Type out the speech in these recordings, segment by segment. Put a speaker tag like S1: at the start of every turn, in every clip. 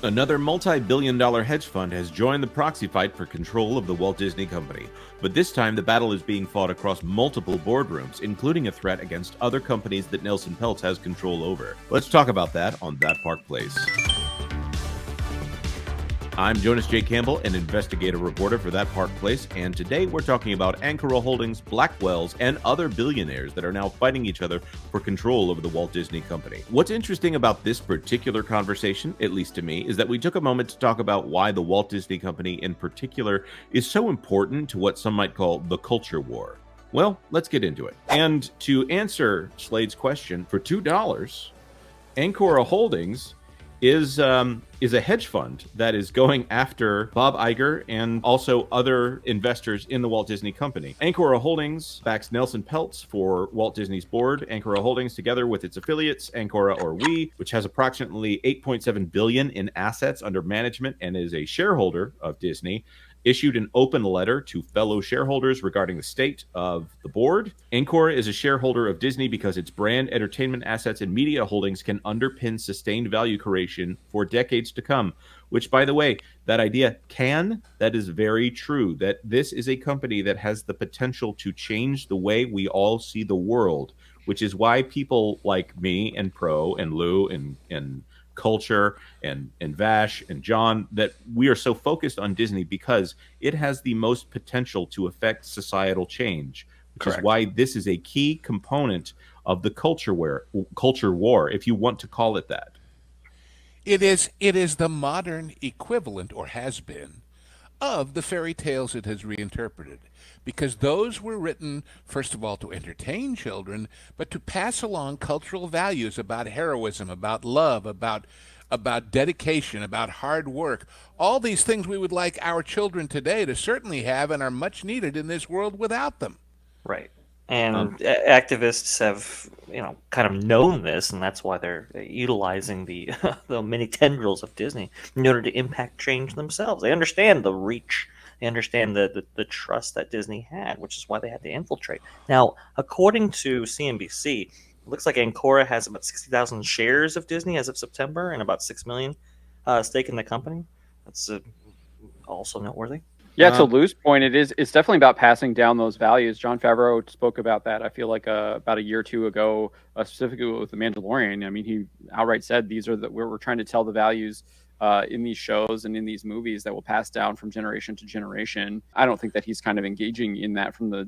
S1: Another multi-billion-dollar hedge fund has joined the proxy fight for control of the Walt Disney Company. But this time, the battle is being fought across multiple boardrooms, including a threat against other companies that Nelson Peltz has control over. Let's talk about that on That Park Place. I'm Jonas J. Campbell, an investigative reporter for That Park Place, and today we're talking about Anora Holdings, Blackwells, and other billionaires that are now fighting each other for control over the Walt Disney Company. What's interesting about this particular conversation, at least to me, is that we took a moment to talk about why the Walt Disney Company in particular is so important to what some might call the culture war. Well, let's get into it. And to answer Slade's question, for $2, Anora Holdings is a hedge fund that is going after Bob Iger and also other investors in the Walt Disney Company. Anora Holdings backs Nelson Peltz for Walt Disney's board. Anora Holdings, together with its affiliates, Anora or We, which has approximately $8.7 billion in assets under management and is a shareholder of Disney, issued an open letter to fellow shareholders regarding the state of the board. Anora is a shareholder of Disney because its brand, entertainment assets, and media holdings can underpin sustained value creation for decades to come, which, by the way, that idea that is very true, that this is a company that has the potential to change the way we all see the world, which is why people like me and Pro and Lou and Culture and Vash and John, that we are so focused on Disney because it has the most potential to affect societal change, which Correct. Is why this is a key component of the culture war, if you want to call it that.
S2: It is the modern equivalent, or has been, of the fairy tales it has reinterpreted, because those were written, first of all, to entertain children, but to pass along cultural values about heroism, about love, about dedication, about hard work, all these things we would like our children today to certainly have and are much needed in this world without them.
S3: Right. And activists have, kind of known this, and that's why they're utilizing the the many tendrils of Disney in order to impact change themselves. They understand the reach, they understand the trust that Disney had, which is why they had to infiltrate. Now, according to CNBC, it looks like Anora has about 60,000 shares of Disney as of September and about 6 million stake in the company. That's also noteworthy.
S4: Yeah, to Lou's point, it's definitely about passing down those values. Jon Favreau spoke about that, I feel like, about a year or two ago, specifically with The Mandalorian. I mean, he outright said these are we're trying to tell the values in these shows and in these movies that will pass down from generation to generation. I don't think that he's kind of engaging in that from the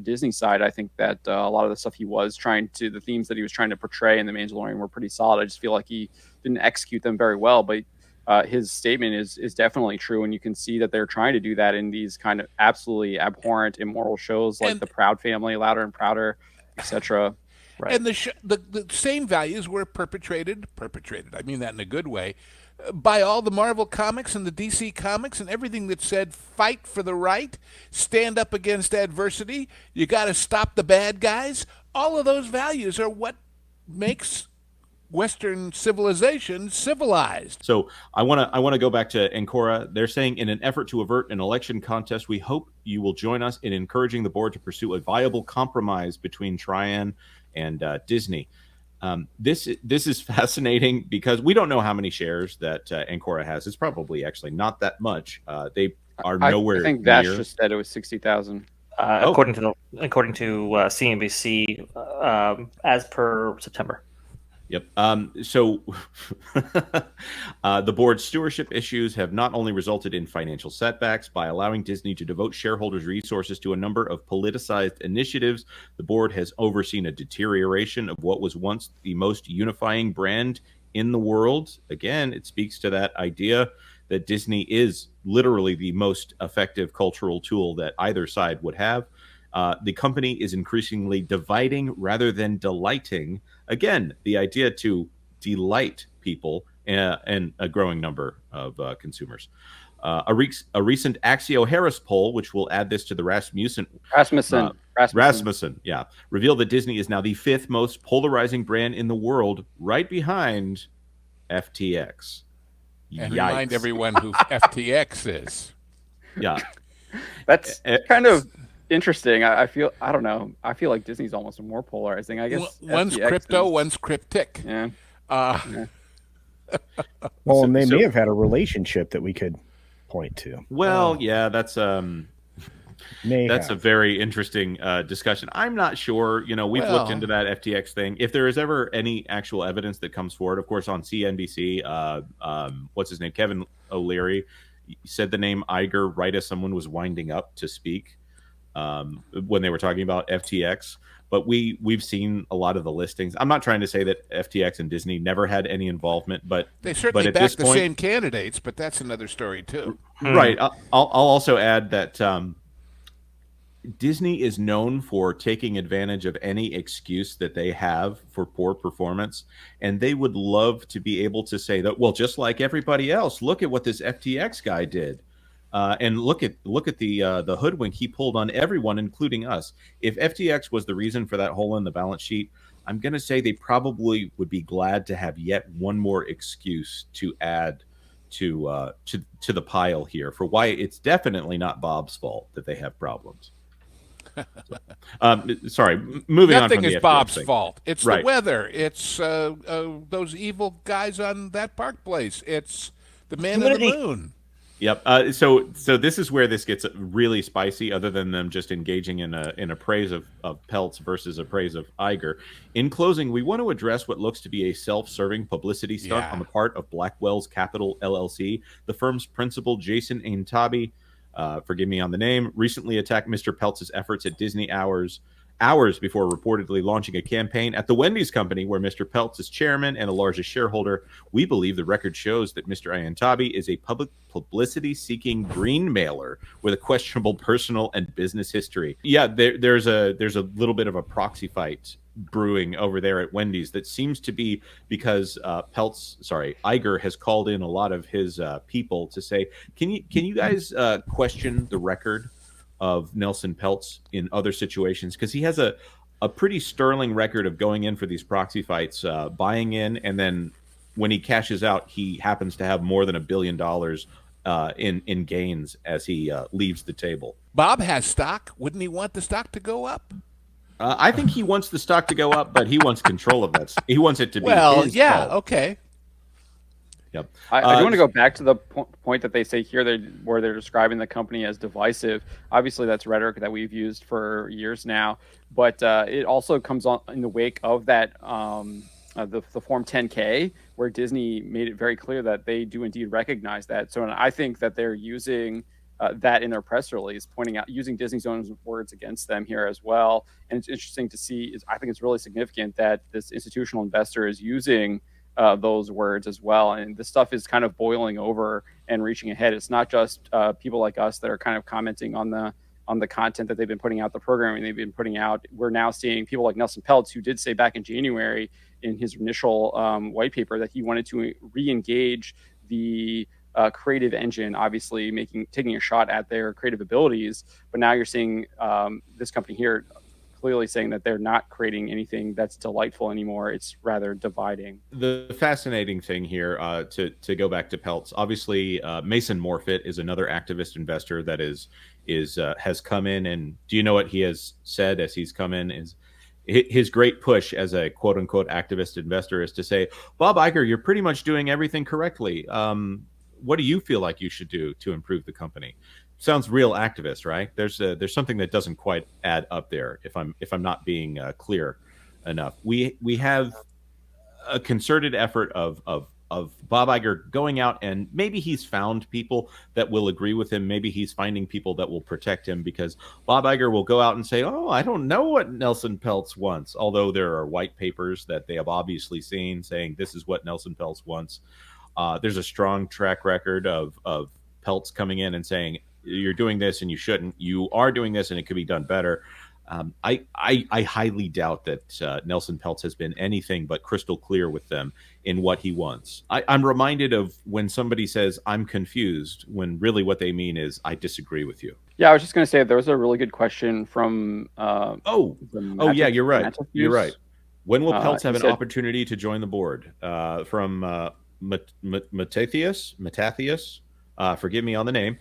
S4: Disney side. I think that a lot of the stuff the themes that he was trying to portray in The Mandalorian were pretty solid. I just feel like he didn't execute them very well, but his statement is definitely true, and you can see that they're trying to do that in these kind of absolutely abhorrent, immoral shows like The Proud Family, Louder and Prouder, etc.
S2: Right. And the same values were perpetrated, I mean that in a good way, by all the Marvel comics and the DC comics and everything that said fight for the right, stand up against adversity, you got to stop the bad guys. All of those values are what makes Western civilization civilized.
S1: So I want to go back to Anora. They're saying, in an effort to avert an election contest, we hope you will join us in encouraging the board to pursue a viable compromise between Trian and Disney. This is fascinating because we don't know how many shares that Anora has. It's probably actually not that much. They are nowhere.
S4: I think Vash just said it was 60,000.
S3: According to CNBC, as per September.
S1: Yep. So the board's stewardship issues have not only resulted in financial setbacks by allowing Disney to devote shareholders' resources to a number of politicized initiatives. The board has overseen a deterioration of what was once the most unifying brand in the world. Again, it speaks to that idea that Disney is literally the most effective cultural tool that either side would have. The company is increasingly dividing rather than delighting. Again, the idea to delight people and a growing number of consumers. A recent Axio Harris poll, which will add this to the Rasmussen, yeah, revealed that Disney is now the 5th most polarizing brand in the world, right behind FTX.
S2: And remind everyone who FTX is.
S1: Yeah.
S4: That's kind of interesting. I don't know. I feel like Disney's almost more polarizing. I guess
S2: one's
S4: FTX
S2: crypto, one's cryptic.
S4: Yeah.
S5: Well, and they may have had a relationship that we could point to.
S1: Well, yeah, that's a
S5: Have.
S1: very interesting discussion. I'm not sure. You know, we've looked into that FTX thing. If there is ever any actual evidence that comes forward, of course, on CNBC, what's his name, Kevin O'Leary, said the name Iger right as someone was winding up to speak when they were talking about FTX. But we've seen a lot of the listings. I'm not trying to say that FTX and Disney never had any involvement, but
S2: they certainly
S1: at
S2: backed
S1: this point,
S2: the same candidates. But that's another story too.
S1: Right. I'll also add that Disney is known for taking advantage of any excuse that they have for poor performance, and they would love to be able to say that, well, just like everybody else, look at what this FTX guy did. And look at the hoodwink he pulled on everyone, including us. If FTX was the reason for that hole in the balance sheet, I'm going to say they probably would be glad to have yet one more excuse to add to the pile here for why it's definitely not Bob's fault that they have problems. Sorry, moving on.
S2: Nothing
S1: is
S2: Bob's
S1: thing.
S2: fault. It's the weather. It's those evil guys on that park place. It's the man in the moon.
S1: Yep. So this is where this gets really spicy. Other than them just engaging in a praise of Peltz versus a praise of Iger. In closing, we want to address what looks to be a self-serving publicity stunt on the part of Blackwell's Capital LLC. The firm's principal, Jason Aintabi, forgive me on the name, recently attacked Mr. Peltz's efforts at Disney hours before reportedly launching a campaign at the Wendy's company where Mr. Peltz is chairman and a largest shareholder. We believe the record shows that Mr. Aintabi is a public publicity-seeking green mailer with a questionable personal and business history. Yeah, there's a little bit of a proxy fight brewing over there at Wendy's that seems to be because Iger has called in a lot of his people to say, can you guys question the record of Nelson Peltz in other situations, because he has a pretty sterling record of going in for these proxy fights, buying in, and then when he cashes out, he happens to have more than $1 billion in gains as he leaves the table.
S2: Bob has stock. Wouldn't he want the stock to go up?
S1: I think he wants the stock to go up, but he wants control of that. He wants it to be his call.
S2: Okay.
S1: Yep.
S4: I do want to go back to the point that they say here where they're describing the company as divisive. Obviously, that's rhetoric that we've used for years now, but it also comes on in the wake of that the Form 10K, where Disney made it very clear that they do indeed recognize that. So I think that they're using that in their press release, using Disney's own words against them here as well. And it's interesting to see. I think it's really significant that this institutional investor is using those words as well, and this stuff is kind of boiling over and reaching ahead. It's not just people like us that are kind of commenting on the content that they've been putting out, the programming they've been putting out. We're now seeing people like Nelson Peltz, who did say back in January in his initial white paper that he wanted to re-engage the creative engine, obviously taking a shot at their creative abilities. But now you're seeing this company here clearly saying that they're not creating anything that's delightful anymore. It's rather dividing.
S1: The fascinating thing here, to go back to Peltz, obviously Mason Morfitt is another activist investor that has come in, and do you know what he has said as he's come in? Is his great push as a quote unquote activist investor is to say, Bob Iger, you're pretty much doing everything correctly. What do you feel like you should do to improve the company? Sounds real activist, right? There's something that doesn't quite add up there. If I'm not being clear enough, we have a concerted effort of Bob Iger going out, and maybe he's found people that will agree with him. Maybe he's finding people that will protect him, because Bob Iger will go out and say, "Oh, I don't know what Nelson Peltz wants," although there are white papers that they have obviously seen saying this is what Nelson Peltz wants. There's a strong track record of Peltz coming in and saying, you're doing this and you shouldn't. You are doing this and it could be done better. I highly doubt that Nelson Peltz has been anything but crystal clear with them in what he wants. I'm reminded of when somebody says, I'm confused, when really what they mean is, I disagree with you.
S4: Yeah, I was just going to say there was a really good question from...
S1: yeah, you're right. You're right. When will Peltz have an opportunity to join the board? From Matthias? Forgive me on the name.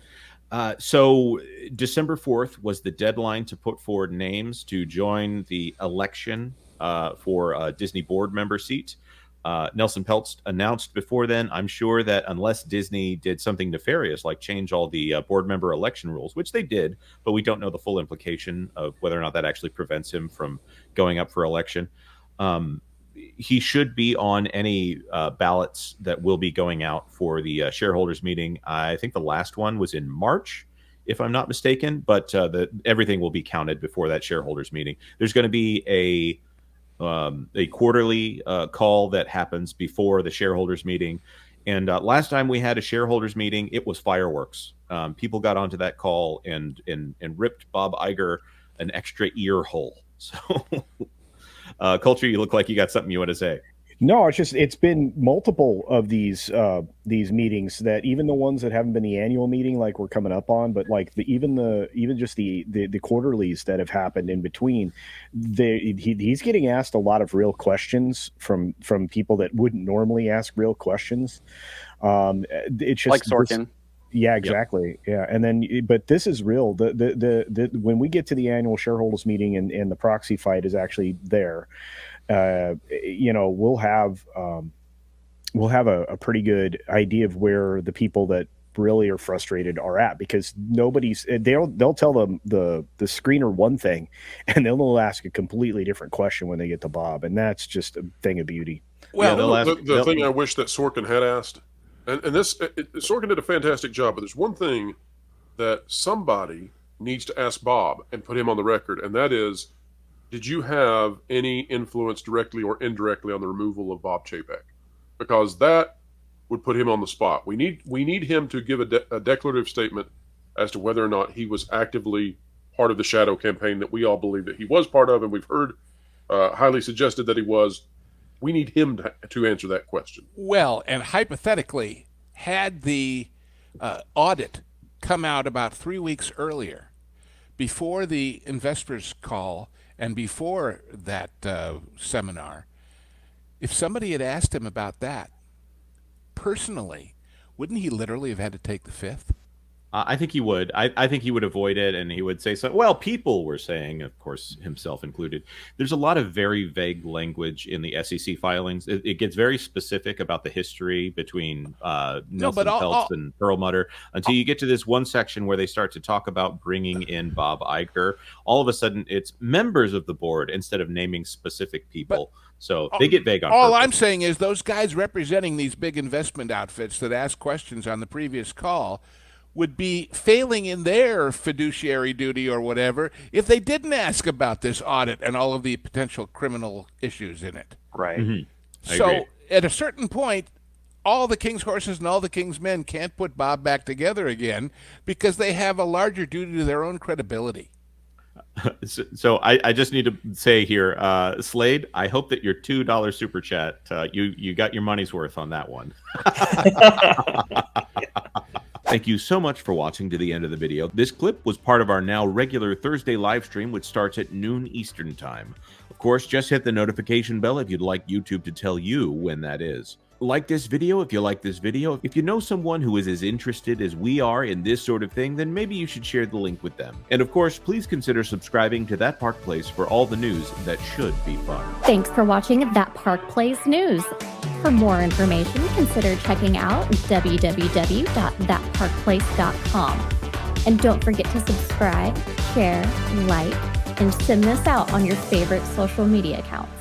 S1: So December 4th was the deadline to put forward names to join the election for a Disney board member seat. Nelson Peltz announced before then. I'm sure that unless Disney did something nefarious, like change all the board member election rules, which they did, but we don't know the full implication of whether or not that actually prevents him from going up for election. He should be on any ballots that will be going out for the shareholders meeting. I think the last one was in March, if I'm not mistaken, but everything will be counted before that shareholders meeting. There's going to be a quarterly call that happens before the shareholders meeting. And last time we had a shareholders meeting, it was fireworks. People got onto that call and ripped Bob Iger an extra ear hole. So, Culture, you look like you got something you want to say.
S5: No, it's been multiple of these meetings, that even the ones that haven't been the annual meeting, like we're coming up on, but like even just the quarterlies that have happened in between, he's getting asked a lot of real questions from people that wouldn't normally ask real questions. It's just
S4: like Sorkin.
S5: Yeah, exactly. Yep. Yeah, and then, but this is real. The when we get to the annual shareholders meeting and the proxy fight is actually there, we'll have a pretty good idea of where the people that really are frustrated are at, because they'll tell them the screener one thing, and they'll ask a completely different question when they get to Bob, and that's just a thing of beauty.
S6: Well, the thing I wish that Sorkin had asked. And Sorkin did a fantastic job, but there's one thing that somebody needs to ask Bob and put him on the record, and that is, did you have any influence directly or indirectly on the removal of Bob Chapek? Because that would put him on the spot. We need him to give a declarative statement as to whether or not he was actively part of the shadow campaign that we all believe that he was part of, and we've heard highly suggested that he was. We need him to answer that question.
S2: Well, and hypothetically, had the audit come out about 3 weeks earlier, before the investors' call and before that seminar, if somebody had asked him about that, personally, wouldn't he literally have had to take the fifth?
S1: I think he would. I think he would avoid it, and he would say so. Well, people were saying, of course, himself included. There's a lot of very vague language in the SEC filings. It gets very specific about the history between Nelson Peltz and Perlmutter, until you get to this one section where they start to talk about bringing in Bob Iger. All of a sudden, it's members of the board instead of naming specific people. So they get vague on
S2: all
S1: purpose.
S2: I'm saying is those guys representing these big investment outfits that asked questions on the previous call would be failing in their fiduciary duty or whatever if they didn't ask about this audit and all of the potential criminal issues in it.
S3: Right.
S1: Mm-hmm.
S2: So at a certain point, all the king's horses and all the king's men can't put Bob back together again, because they have a larger duty to their own credibility.
S1: So I just need to say here, Slade, I hope that your $2 super chat, you got your money's worth on that one. Thank you so much for watching to the end of the video. This clip was part of our now regular Thursday live stream, which starts at noon Eastern time. Of course, just hit the notification bell if you'd like YouTube to tell you when that is. Like this video if you like this video. If you know someone who is as interested as we are in this sort of thing, then maybe you should share the link with them. And of course, please consider subscribing to That Park Place for all the news that should be fun.
S7: Thanks for watching That Park Place News. For more information, consider checking out www.thatparkplace.com. And don't forget to subscribe, share, like, and send this out on your favorite social media accounts.